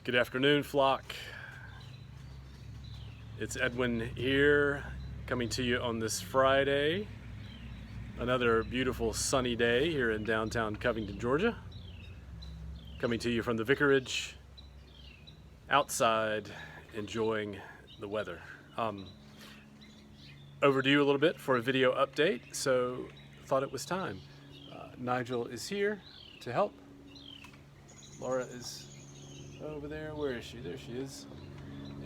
Good afternoon, flock. It's Edwin here, coming to you on this Friday. Another beautiful sunny day here in downtown Covington, Georgia. Coming to you from the Vicarage, outside, enjoying the weather. Overdue a little bit for a video update, so thought it was time. Nigel is here to help. Laura is over there. Where is she? There she is.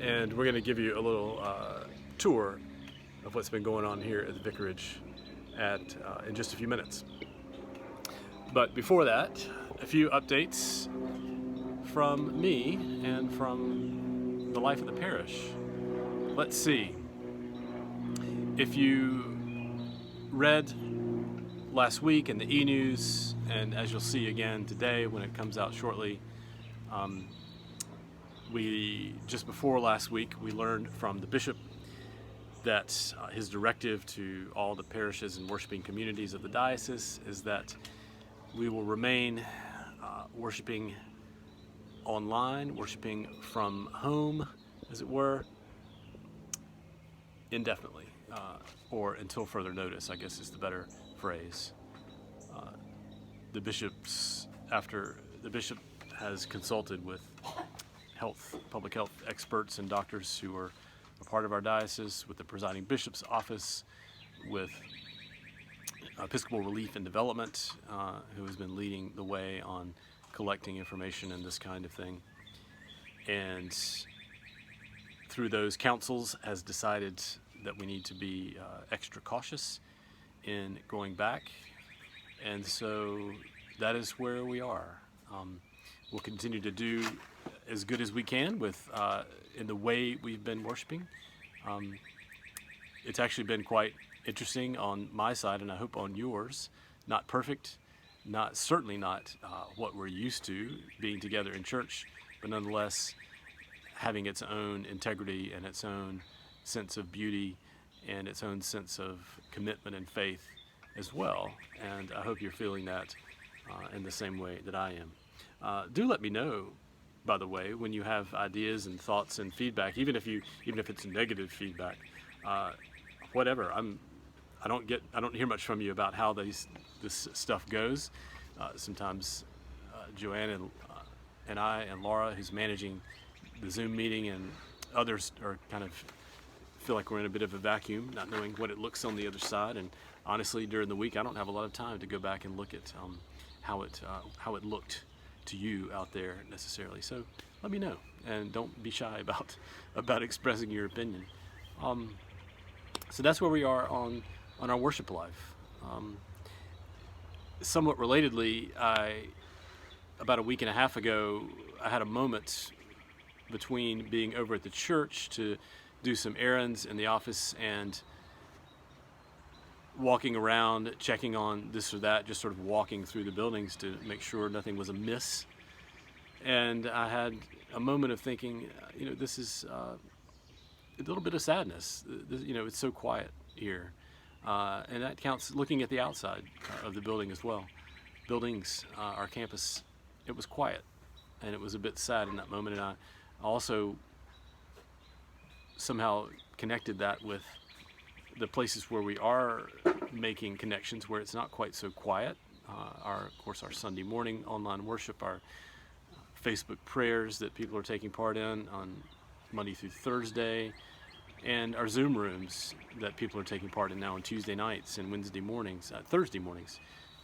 And we're going to give you a little tour of what's been going on here at the Vicarage in just a few minutes. But before that, a few updates from me and from the life of the parish. Let's see. If you read last week in the e-news, and as you'll see again today when it comes out shortly, just before last week, we learned from the bishop that his directive to all the parishes and worshiping communities of the diocese is that we will remain worshiping online, worshiping from home, as it were, indefinitely, or until further notice, I guess is the better phrase. The bishop has consulted with public health experts and doctors who are a part of our diocese, with the presiding bishop's office, with Episcopal Relief and Development, who has been leading the way on collecting information and this kind of thing. And through those councils has decided that we need to be extra cautious in going back. And so that is where we are. We'll continue to do as good as we can with in the way we've been worshiping. It's actually been quite interesting on my side, and I hope on yours. Not perfect, certainly not what we're used to being together in church, but nonetheless having its own integrity and its own sense of beauty and its own sense of commitment and faith as well. And I hope you're feeling that in the same way that I am. Do let me know, by the way, when you have ideas and thoughts and feedback, even if it's negative feedback, whatever. I don't hear much from you about how this stuff goes. Sometimes Joanne and I and Laura, who's managing the Zoom meeting, and others are kind of feel like we're in a bit of a vacuum, not knowing what it looks on the other side. And honestly, during the week, I don't have a lot of time to go back and look at how it looked to you out there necessarily. So let me know, and don't be shy about expressing your opinion. So that's where we are on our worship life. Somewhat relatedly, about a week and a half ago, I had a moment between being over at the church to do some errands in the office and walking around, checking on this or that, just sort of walking through the buildings to make sure nothing was amiss. And I had a moment of thinking, this is a little bit of sadness. It's so quiet here. And that counts looking at the outside of the building as well. Buildings, our campus, it was quiet. And it was a bit sad in that moment. And I also somehow connected that with the places where we are making connections, where it's not quite so quiet. Of course, our Sunday morning online worship, our Facebook prayers that people are taking part in on Monday through Thursday, and our Zoom rooms that people are taking part in now on Tuesday nights and Thursday mornings,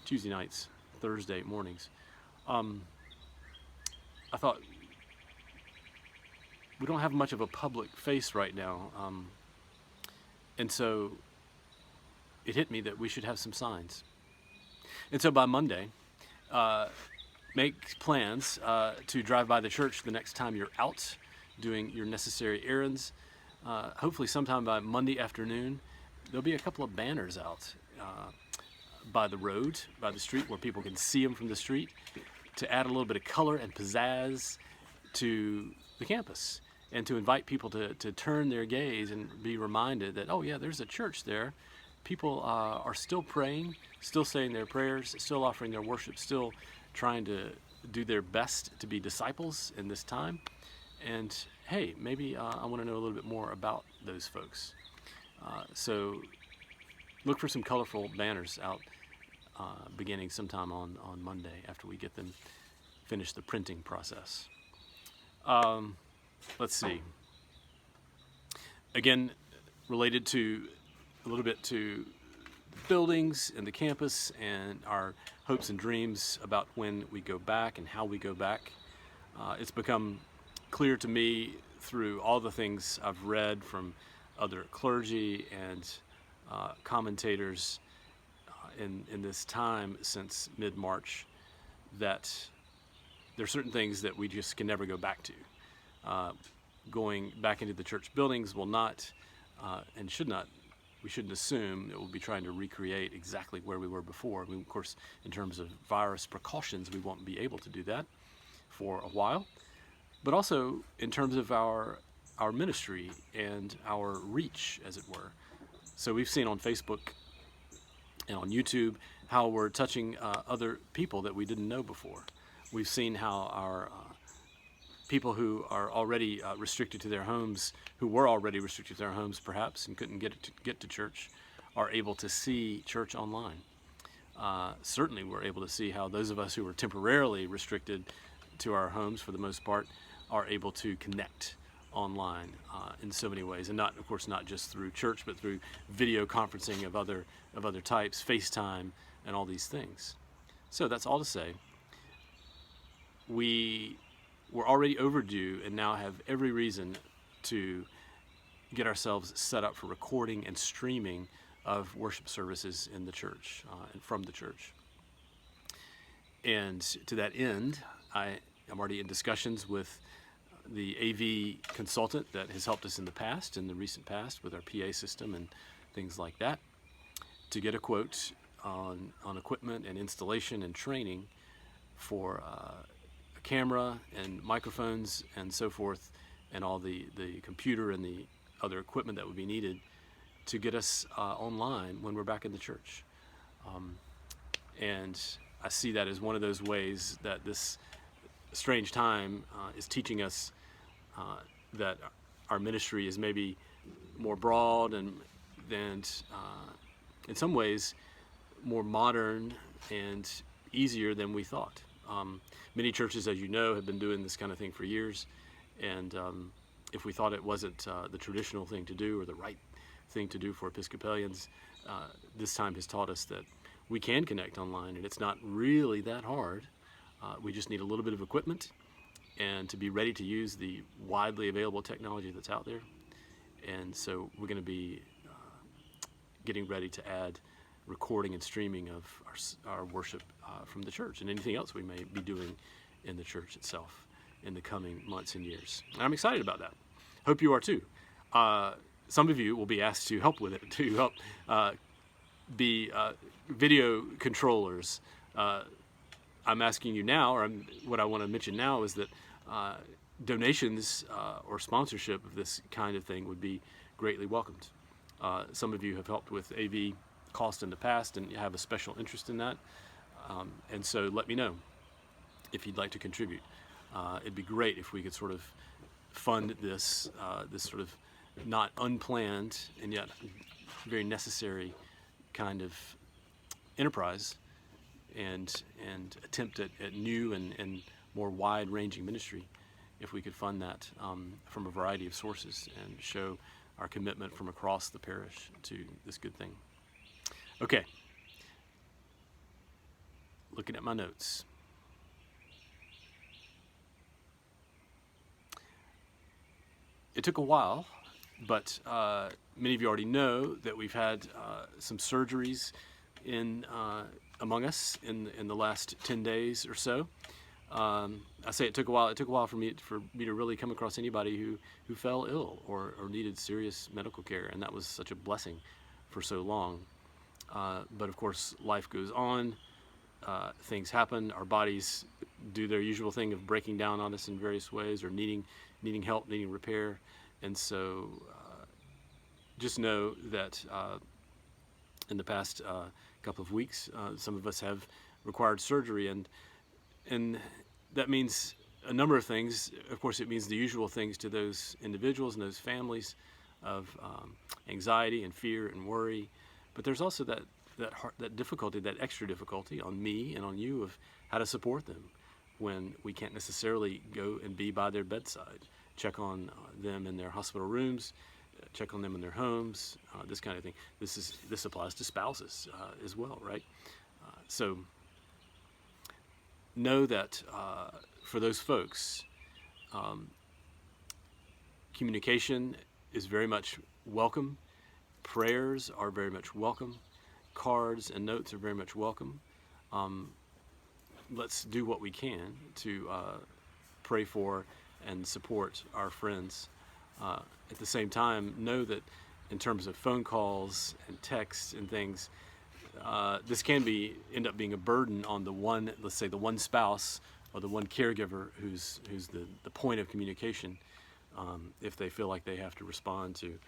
Tuesday nights, Thursday mornings. I thought, we don't have much of a public face right now. And so it hit me that we should have some signs. And so by Monday, make plans to drive by the church the next time you're out doing your necessary errands. Hopefully sometime by Monday afternoon, there'll be a couple of banners out by the road, by the street, where people can see them from the street, to add a little bit of color and pizzazz to the campus, and to invite people to turn their gaze and be reminded that, oh yeah, there's a church there. People are still praying, still saying their prayers, still offering their worship, still trying to do their best to be disciples in this time. And hey, maybe I want to know a little bit more about those folks. So look for some colorful banners out beginning sometime on Monday after we get them finish the printing process. Let's see. Again, related to a little bit to buildings and the campus and our hopes and dreams about when we go back and how we go back. It's become clear to me through all the things I've read from other clergy and commentators in this time since mid-March that there are certain things that we just can never go back to. Going back into the church buildings will not and should not, we shouldn't assume that we'll be trying to recreate exactly where we were before. I mean, of course, in terms of virus precautions, we won't be able to do that for a while. But also in terms of our ministry and our reach, as it were. So we've seen on Facebook and on YouTube how we're touching other people that we didn't know before. We've seen how our people who are already restricted to their homes, who were already restricted to their homes perhaps and couldn't get to church, are able to see church online. Certainly we're able to see how those of us who were temporarily restricted to our homes for the most part are able to connect online in so many ways, and not, of course, not just through church, but through video conferencing of other types, FaceTime, and all these things. So that's all to say, we were already overdue and now have every reason to get ourselves set up for recording and streaming of worship services in the church and from the church. And to that end, I'm already in discussions with the AV consultant that has helped us in the recent past with our PA system and things like that, to get a quote on equipment and installation and training for a camera and microphones and so forth, and all the computer and the other equipment that would be needed to get us online when we're back in the church. And I see that as one of those ways that this strange time is teaching us that our ministry is maybe more broad and in some ways more modern and easier than we thought. Many churches, as you know, have been doing this kind of thing for years, and if we thought it wasn't the traditional thing to do or the right thing to do for Episcopalians, this time has taught us that we can connect online, and it's not really that hard. We just need a little bit of equipment and to be ready to use the widely available technology that's out there. And so we're going to be getting ready to add recording and streaming of our worship from the church and anything else we may be doing in the church itself in the coming months and years. And I'm excited about that. Hope you are too. Some of you will be asked to help with it, to help be video controllers. I'm asking you now, or what I want to mention now is that donations or sponsorship of this kind of thing would be greatly welcomed. Some of you have helped with AV cost in the past and you have a special interest in that. And so let me know if you'd like to contribute. It'd be great if we could sort of fund this sort of not unplanned and yet very necessary kind of enterprise and attempt at new and more wide-ranging ministry, if we could fund that from a variety of sources and show our commitment from across the parish to this good thing. Okay, looking at my notes. It took a while, but many of you already know that we've had some surgeries among us in the last 10 days or so. I say it took a while. It took a while for me to really come across anybody who fell ill or needed serious medical care, and that was such a blessing for so long. But of course, life goes on. Things happen. Our bodies do their usual thing of breaking down on us in various ways, or needing help, needing repair. And so, just know that in the past couple of weeks, some of us have required surgery, and that means a number of things. Of course, it means the usual things to those individuals and those families of anxiety and fear and worry. But there's also that difficulty, that extra difficulty on me and on you of how to support them when we can't necessarily go and be by their bedside. Check on them in their hospital rooms, check on them in their homes, this kind of thing. This applies to spouses as well, right? So know that for those folks, communication is very much welcome. Prayers are very much welcome. Cards and notes are very much welcome. Let's do what we can to pray for and support our friends. At the same time, know that in terms of phone calls and texts and things, this can end up being a burden on the one, let's say the one spouse or the one caregiver who's the point of communication, if they feel like they have to respond to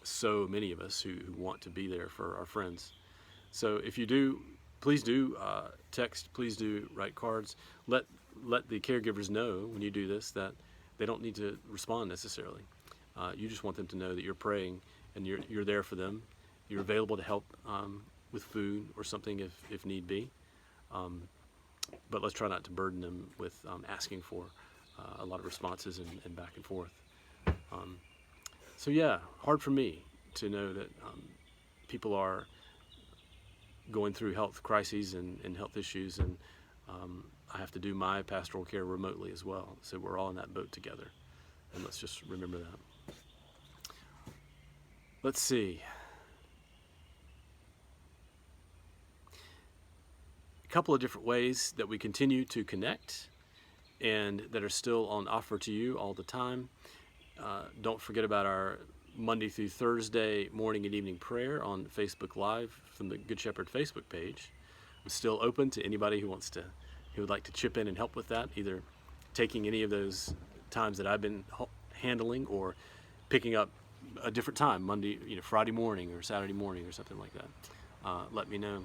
so many of us who want to be there for our friends. So if you do, please do text, please do write cards. Let the caregivers know when you do this that they don't need to respond necessarily. You just want them to know that you're praying and you're there for them. You're available to help with food or something if need be. But let's try not to burden them with asking for a lot of responses and back and forth. So yeah, hard for me to know that people are going through health crises and health issues, and I have to do my pastoral care remotely as well. So we're all in that boat together, and let's just remember that. Let's see. A couple of different ways that we continue to connect and that are still on offer to you all the time. Don't forget about our Monday through Thursday morning and evening prayer on Facebook Live from the Good Shepherd Facebook page. It's still open to anybody who would like to chip in and help with that, either taking any of those times that I've been handling or picking up a different time, Monday, Friday morning or Saturday morning or something like that. Let me know.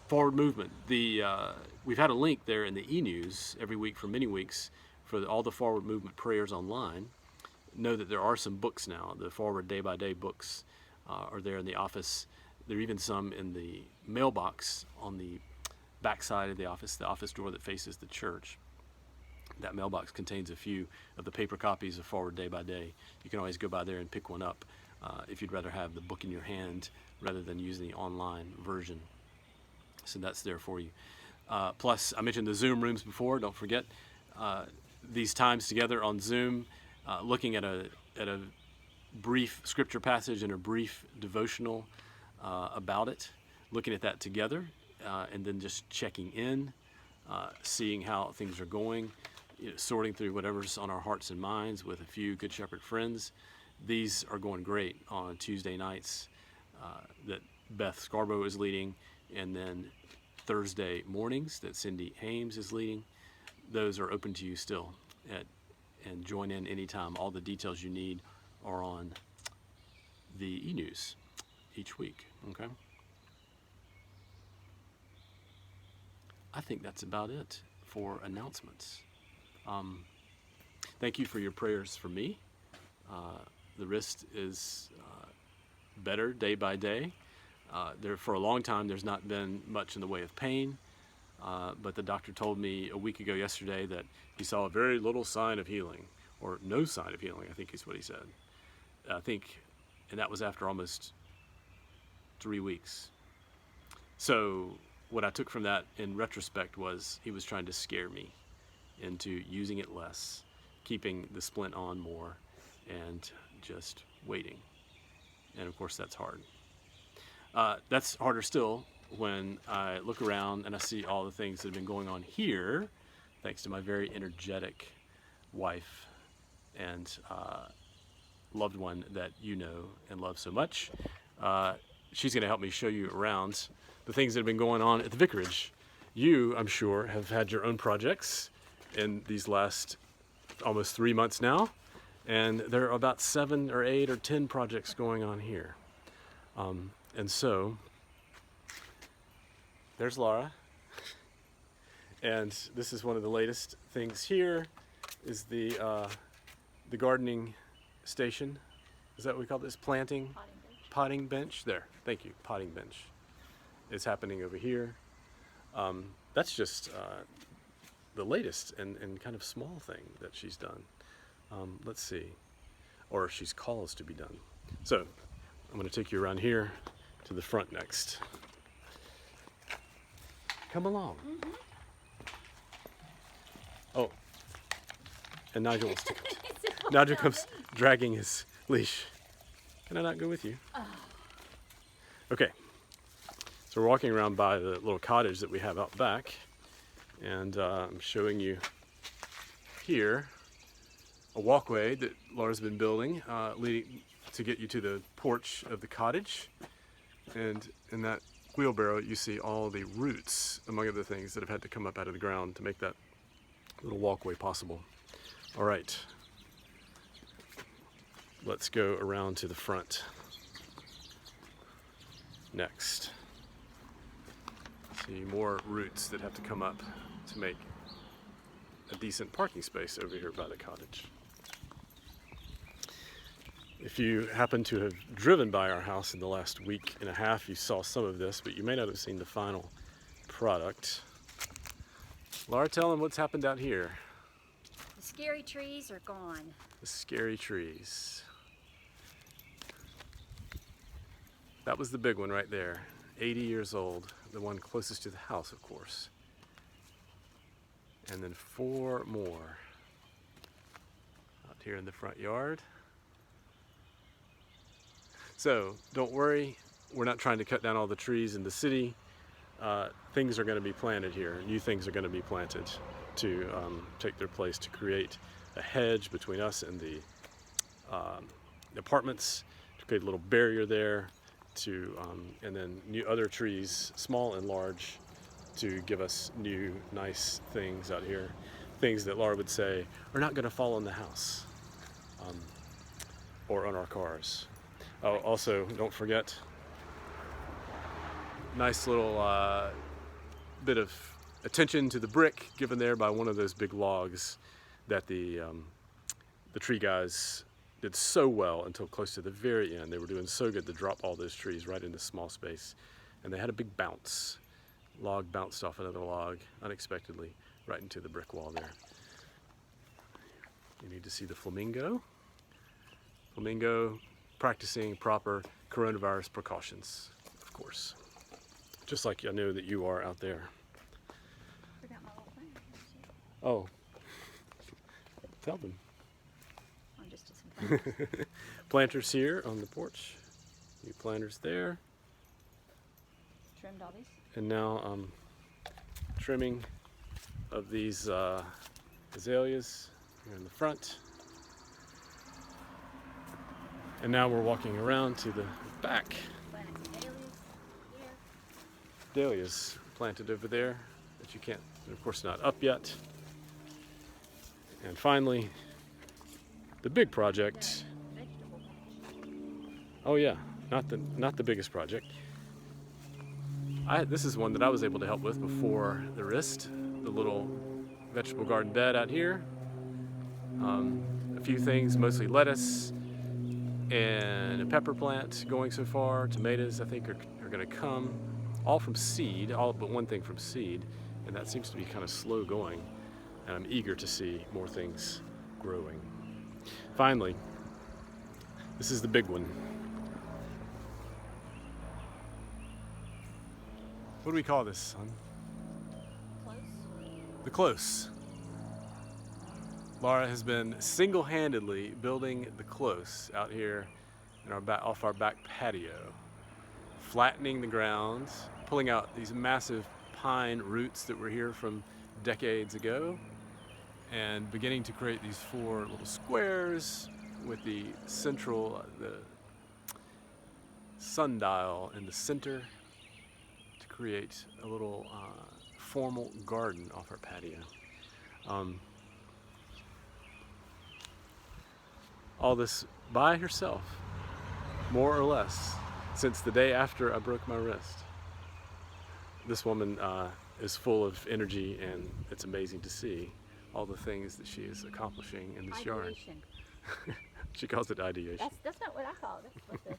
Forward movement. We've had a link there in the e-news every week for many weeks for all the forward movement prayers online. Know that there are some books now. The forward day-by-day books are there in the office. There are even some in the mailbox on the back side of the office door that faces the church. That mailbox contains a few of the paper copies of Forward Day by Day. You can always go by there and pick one up if you'd rather have the book in your hand rather than using the online version. So that's there for you. Plus, I mentioned the Zoom rooms before. Don't forget these times together on Zoom, looking at a brief scripture passage and a brief devotional about it, looking at that together, and then just checking in, seeing how things are going, sorting through whatever's on our hearts and minds with a few Good Shepherd friends. These are going great on Tuesday nights that Beth Scarborough is leading, and then Thursday mornings that Cindy Hames is leading. Those are open to you still, and join in anytime. All the details you need are on the e-news each week, okay? I think that's about it for announcements. Thank you for your prayers for me. The wrist is better day by day. For a long time, there's not been much in the way of pain, but the doctor told me a week ago yesterday that he saw a very little sign of healing, or no sign of healing, I think is what he said. And that was after almost 3 weeks. So what I took from that in retrospect was he was trying to scare me into using it less, keeping the splint on more, and just waiting. And of course, that's hard. That's harder still when I look around and I see all the things that have been going on here, thanks to my very energetic wife and loved one that you know and love so much. She's going to help me show you around the things that have been going on at the Vicarage. You, I'm sure, have had your own projects in these last almost 3 months now, and there are about 7 or 8 or 10 projects going on here. And so, there's Laura. And this is one of the latest things here is the gardening station. Is that what we call this? Planting? Potting bench. There, thank you, potting bench is happening over here. That's just the latest and kind of small thing that she's done. Let's see, or she's caused to be done. So I'm going to take you around here to the front next. Come along. Mm-hmm. Oh, and Nigel wants to come. Nigel comes dragging his leash. Can I not go with you? Oh. Okay, so we're walking around by the little cottage that we have out back, and I'm showing you here a walkway that Laura's been building leading to get you to the porch of the cottage. And in that wheelbarrow you see all the roots, among other things, that have had to come up out of the ground to make that little walkway possible. All right, let's go around to the front next. See more roots that have to come up to make a decent parking space over here by the cottage. If you happen to have driven by our house in the last week and a half, you saw some of this, but you may not have seen the final product. Laura, tell them what's happened out here. The scary trees are gone. The scary trees. That was the big one right there, 80 years old, the one closest to the house, of course. And then 4 more out here in the front yard. So don't worry, we're not trying to cut down all the trees in the city. Things are going to be planted here. New things are going to be planted to take their place, to create a hedge between us and the apartments, to create a little barrier there, and then new other trees, small and large, to give us new, nice things out here. Things that Laura would say are not going to fall on the house or on our cars. Oh, also, don't forget, nice little bit of attention to the brick given there by one of those big logs that the tree guys did so well until close to the very end. They were doing so good to drop all those trees right into small space, and they had a big bounce. Log bounced off another log unexpectedly right into the brick wall there. You need to see the flamingo. Flamingo practicing proper coronavirus precautions, of course. Just like I know that you are out there. Forgot my little thing. Oh, tell them. I'm just some planters. Planters here on the porch. New planters there. Trimmed all these. And now trimming of these azaleas here in the front. And now we're walking around to the back. Planted some dahlias here. Dahlias planted over there that you can't, of course, not up yet. And finally, the big project. Vegetable patch. Oh yeah, not the biggest project. This is one that I was able to help with before the wrist. The little vegetable garden bed out here. A few things, mostly lettuce and a pepper plant going so far. Tomatoes, I think, are going to come, all from seed, all but one thing from seed, and that seems to be kind of slow going, and I'm eager to see more things growing. Finally, this is the big one. What do we call this, son? Close. The close. Laura has been single-handedly building the close out here in off our back patio, flattening the ground, pulling out these massive pine roots that were here from decades ago, and beginning to create these 4 little squares with the central, the sundial in the center to create a little formal garden off our patio. All this by herself, more or less, since the day after I broke my wrist. This woman is full of energy, and it's amazing to see all the things that she is accomplishing in this yard. Ideation. She calls it ideation. That's not what I call it. That's what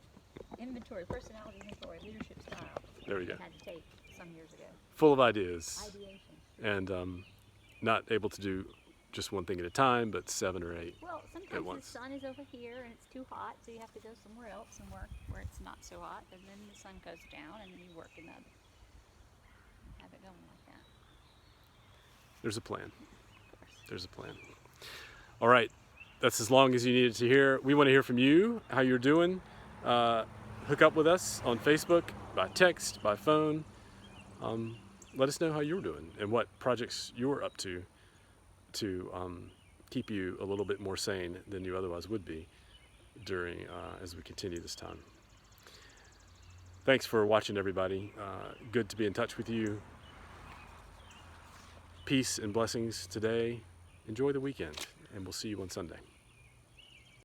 the inventory, personality inventory, leadership style. There we go. I had to take some years ago. Full of ideas, Ideation. and not able to do just one thing at a time, but 7 or 8. Well, At sometimes the once. sun is over here and it's too hot, so you have to go somewhere else and work where it's not so hot, and then the sun goes down, and then you work in the other. Have it going like that. There's a plan. Of course. There's a plan. All right, that's as long as you needed to hear. We want to hear from you, how you're doing. Hook up with us on Facebook, by text, by phone. Let us know how you're doing and what projects you're up to keep you a little bit more sane than you otherwise would be during as we continue this time. Thanks for watching, everybody. Good to be in touch with you. Peace and blessings today. Enjoy the weekend, and we'll see you on Sunday.